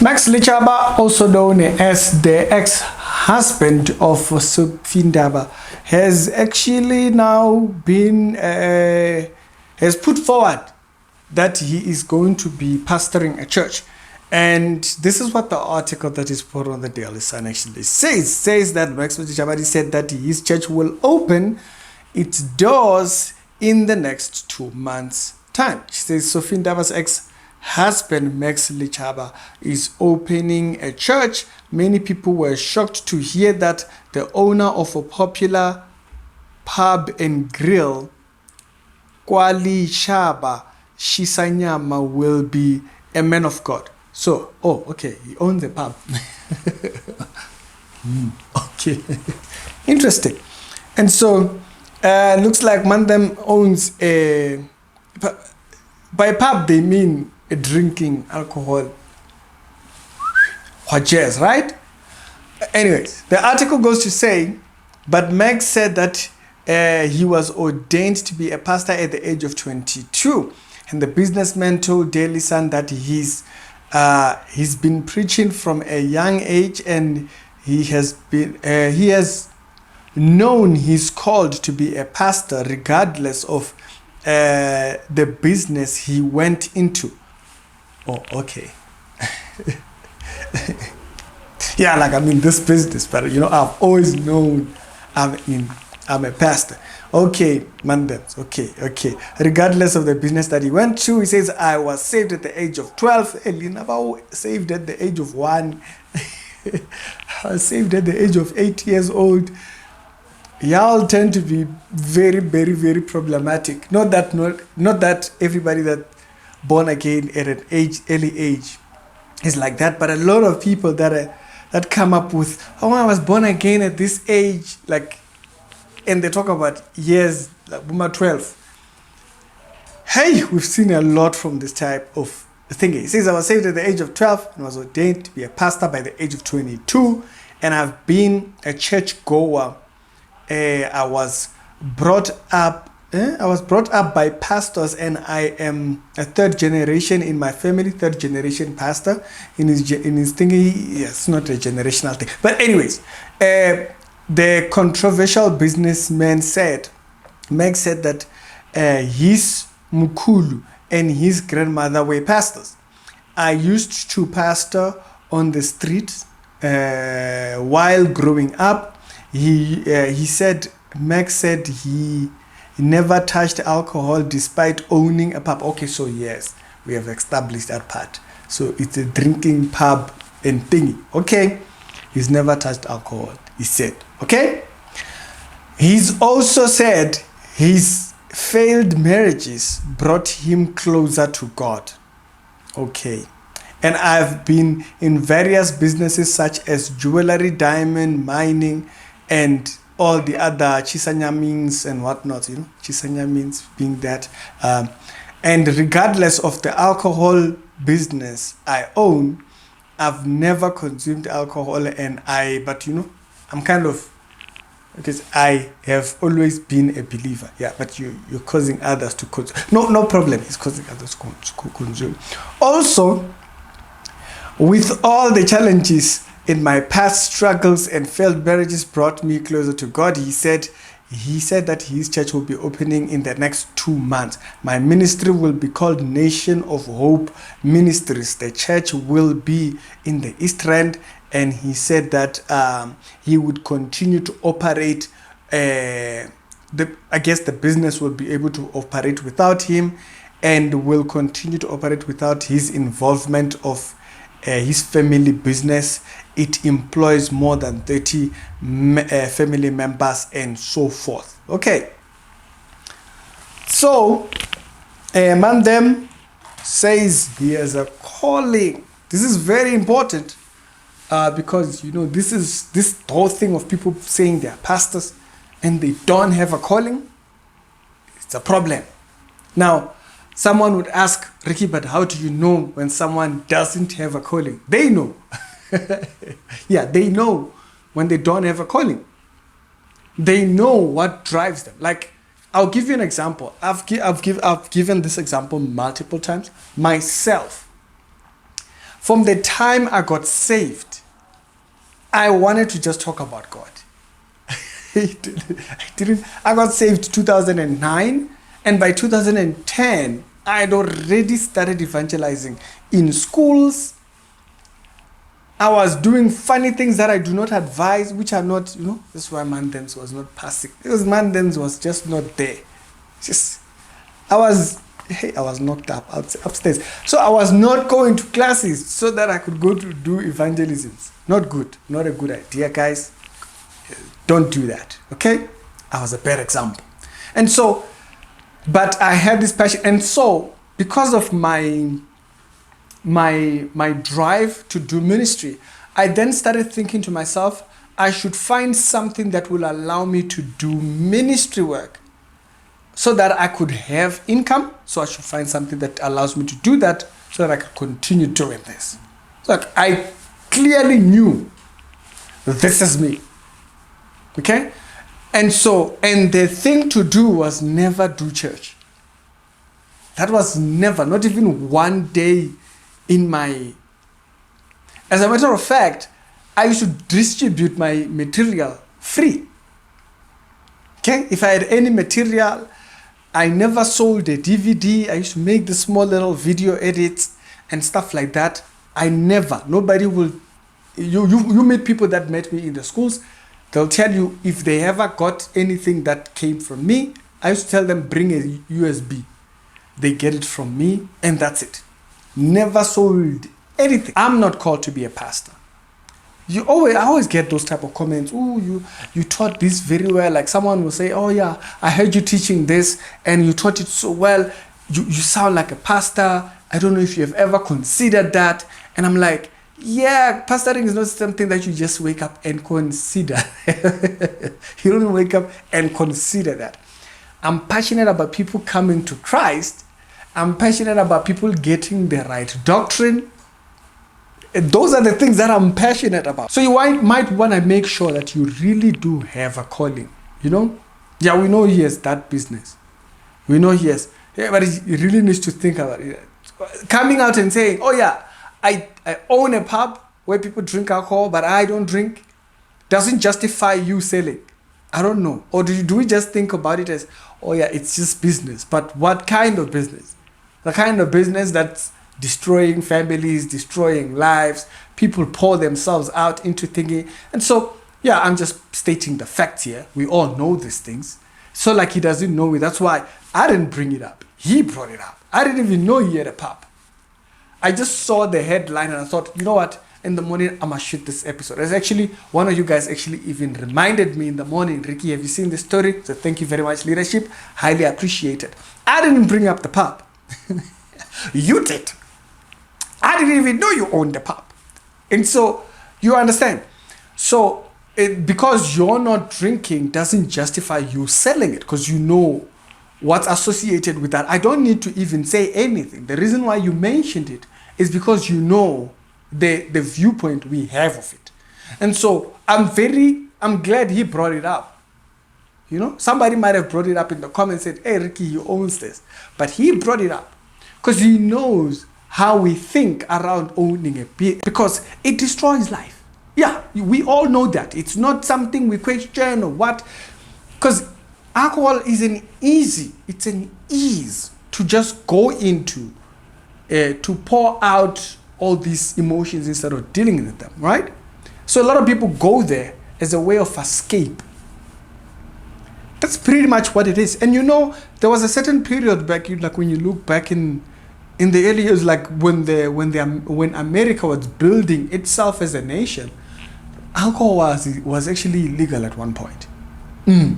Max Lichaba, also known as the ex-husband of Sophie Ndaba, has actually now been has put forward that he is going to be pastoring a church. And this is what the article that is put on the Daily Sun actually says. Says that Max Lichaba said that his church will open its doors in the next 2 months' time. She says Sophie Ndaba's ex-husband Max Lichaba is opening a church. Many people were shocked to hear that the owner of a popular pub and grill, Kwali Shaba Shisanyama, will be a man of God. So, oh, okay, he owns a pub. Okay, interesting. And so, looks like Mandem owns a. By pub, they mean a drinking alcohol. Jazz, right? Anyways, the article goes to say, but Meg said that he was ordained to be a pastor at the age of 22, and the businessman told Daily Sun that he's been preaching from a young age, and he has known he's called to be a pastor regardless of the business he went into. Oh, okay. Yeah, like this business, but I've always known I'm a pastor. Okay, Mandem. Okay. Regardless of the business that he went to, he says, I was saved at the age of 12. Elina saved at the age of 1. I was saved at the age of 8 years old. Y'all tend to be very, very, very problematic. Not that everybody that born again at an early age is like that, but a lot of people that come up with, oh, I was born again at this age, and they talk about years, like Buma 12. Hey, we've seen a lot from this type of thing. He says, I was saved at the age of 12 and was ordained to be a pastor by the age of 22, and I've been a church goer. I was brought up by pastors, and I am a third generation in my family, third generation pastor. In his thingy, it's not a generational thing. But anyways, the controversial businessman Meg said that his mukulu and his grandmother were pastors. I used to pastor on the street while growing up. Meg said he never touched alcohol despite owning a pub. Okay, so yes, we have established that part. So it's a drinking pub and thingy. Okay, he's never touched alcohol, he said. Okay, he's also said his failed marriages brought him closer to God. Okay. And I've been in various businesses such as jewelry, diamond, mining, and all the other chisanyamins and whatnot, chisanyamins being that. And regardless of the alcohol business I own, I've never consumed alcohol, but I'm kind of, because I have always been a believer. Yeah, but you're causing others to consume. No problem, it's causing others to consume. Also, with all the challenges in my past, struggles and failed marriages brought me closer to God. He said that his church will be opening in the next 2 months. My ministry will be called Nation of Hope Ministries. The church will be in the East End, and he said that he would continue to operate. I guess the business will be able to operate without him, and will continue to operate without his involvement of his family business. It employs more than 30 family members and so forth. Okay. So, Mandem says he has a calling. This is very important because, this whole thing of people saying they're pastors and they don't have a calling. It's a problem. Now, someone would ask, Ricky, but how do you know when someone doesn't have a calling? They know. Yeah, they know when they don't have a calling. They know what drives them. Like, I'll give you an example. I've given this example multiple times. Myself, From the time I got saved, I wanted to just talk about God. I got saved 2009, and by 2010, I had already started evangelizing in schools. I was doing funny things that I do not advise, which are not, that's why Mandens was not passing. Because Mandens was just not there. I was knocked up upstairs. So I was not going to classes so that I could go to do evangelisms. Not good. Not a good idea, guys. Don't do that, okay? I was a bad example. And so, but I had this passion. And so, because of my drive to do ministry, I then started thinking to myself, I should find something that will allow me to do ministry work so that I could have income. So I should find something that allows me to do that so that I could continue doing this. So I clearly knew this is me. Okay? And the thing to do was never do church. That was never, not even one day in my... As a matter of fact, I used to distribute my material free. Okay? If I had any material, I never sold a DVD. I used to make the small little video edits and stuff like that. Nobody will... You meet people that met me in the schools. They'll tell you if they ever got anything that came from me, I used to tell them, bring a USB. They get it from me, and that's it. Never sold anything. I'm not called to be a pastor. I always get those type of comments. Oh, you taught this very well. Like someone will say, oh yeah, I heard you teaching this, and you taught it so well. You sound like a pastor. I don't know if you have ever considered that. And I'm like, yeah, pastoring is not something that you just wake up and consider. You don't wake up and consider that. I'm passionate about people coming to Christ. I'm passionate about people getting the right doctrine. Those are the things that I'm passionate about. So you might want to make sure that you really do have a calling. Yeah, we know he has that business. We know he has. Yeah, but he really needs to think about it. Coming out and saying, oh yeah, I own a pub where people drink alcohol, but I don't drink, doesn't justify you selling. I don't know. Or do we just think about it as, oh yeah, it's just business. But what kind of business? The kind of business that's destroying families, destroying lives. People pour themselves out into thinking. And so, yeah, I'm just stating the facts here. We all know these things. So like he doesn't know it. That's why I didn't bring it up. He brought it up. I didn't even know he had a pub. I just saw the headline and I thought, you know what? In the morning, I'm going to shoot this episode. There's actually, one of you guys actually even reminded me in the morning, Ricky, have you seen this story? So thank you very much, leadership. Highly appreciated. I didn't bring up the pub. You did. I didn't even know you owned the pub. And so, you understand? So, because you're not drinking doesn't justify you selling it, because you know what's associated with that. I don't need to even say anything. The reason why you mentioned it is because you know the viewpoint we have of it. And so I'm glad he brought it up. Somebody might have brought it up in the comments and said, hey, Ricky, he owns this. But he brought it up because he knows how we think around owning a beer, because it destroys life. Yeah, we all know that. It's not something we question or what, because alcohol is an ease to just go into, to pour out all these emotions instead of dealing with them, right? So a lot of people go there as a way of escape. That's pretty much what it is. And there was a certain period back, like when you look back in the early years, like when America was building itself as a nation, alcohol was actually illegal at one point. They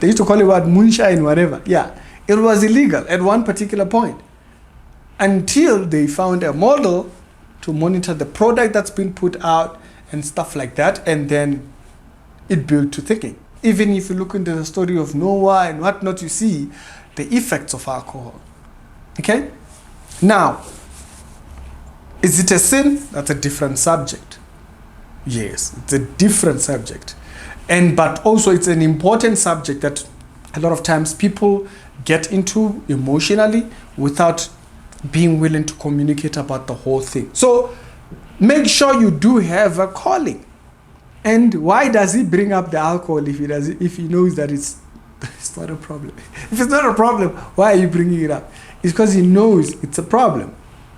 used to call it what, moonshine, whatever. Yeah, it was illegal at one particular point until they found a model to monitor the product that's been put out and stuff like that, and then it built to thinking. Even if you look into the story of Noah and whatnot, you see the effects of alcohol. Okay? Now, is it a sin? That's a different subject. Yes, it's a different subject. But also it's an important subject that a lot of times people get into emotionally without being willing to communicate about the whole thing. So make sure you do have a calling. And why does he bring up the alcohol if he knows that it's not a problem? If it's not a problem, why are you bringing it up? It's because he knows it's a problem.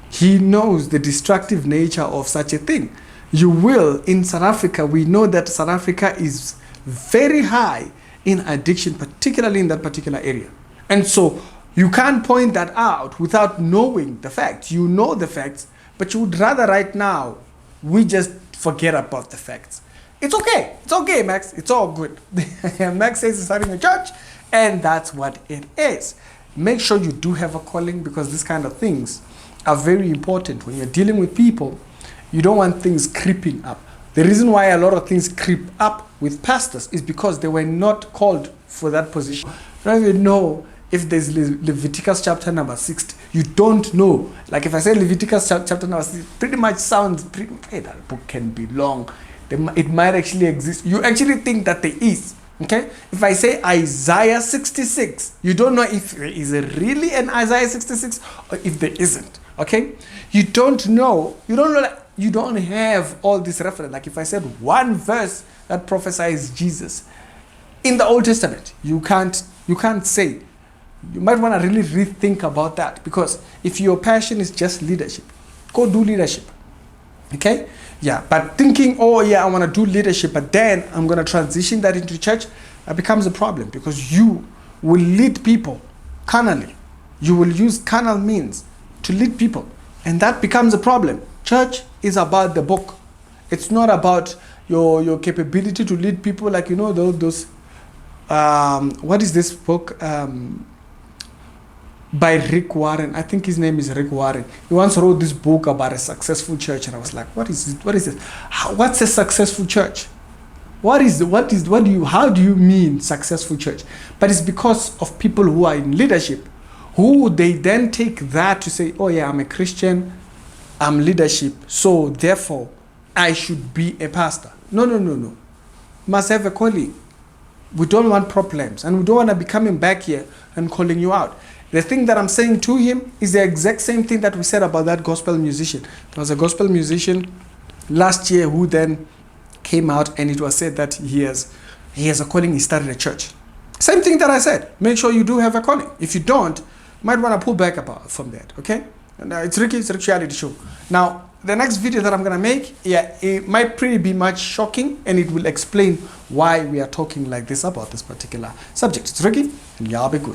He knows the destructive nature of such a thing. You will, in South Africa, we know that South Africa is very high in addiction, particularly in that particular area. And so you can't point that out without knowing the facts. You know the facts, but you would rather right now we just forget about the facts. It's okay. It's okay, Max. It's all good. Max says he's starting a church, and that's what it is. Make sure you do have a calling, because these kind of things are very important. When you're dealing with people, you don't want things creeping up. The reason why a lot of things creep up with pastors is because they were not called for that position. You don't even know if there's Leviticus chapter number 60. You don't know. Like if I say Leviticus chapter number 60, pretty much sounds pretty, hey, that book can be long. It might actually exist. You actually think that there is. Okay? If I say Isaiah 66, you don't know if there is really an Isaiah 66 or if there isn't. Okay? You don't know. You don't know that. You don't have all this reference. Like if I said one verse that prophesies Jesus in the Old Testament, you can't say. You might want to really rethink about that, because if your passion is just leadership, go do leadership. Okay? Yeah, but thinking, oh yeah, I want to do leadership, but then I'm going to transition that into church, that becomes a problem, because you will lead people carnally. You will use carnal means to lead people, and that becomes a problem. Church is about the book. It's not about your capability to lead people, like, you know, those what is this book by Rick Warren? I think his name is Rick Warren. He once wrote this book about a successful church, and I was like, what is it? What is it? What's a successful church? How do you mean successful church? But it's because of people who are in leadership, who they then take that to say, oh yeah, I'm a Christian, I'm leadership, so therefore I should be a pastor. No. Must have a calling. We don't want problems, and we don't want to be coming back here and calling you out. The thing that I'm saying to him is the exact same thing that we said about that gospel musician. There was a gospel musician last year who then came out, and it was said that he has a calling, he started a church. Same thing that I said. Make sure you do have a calling. If you don't, you might want to pull back from that, okay? And it's Ricky's Reality Show. Now, the next video that I'm going to make, yeah, it might pretty be much shocking, and it will explain why we are talking like this about this particular subject. It's Ricky, and y'all be good.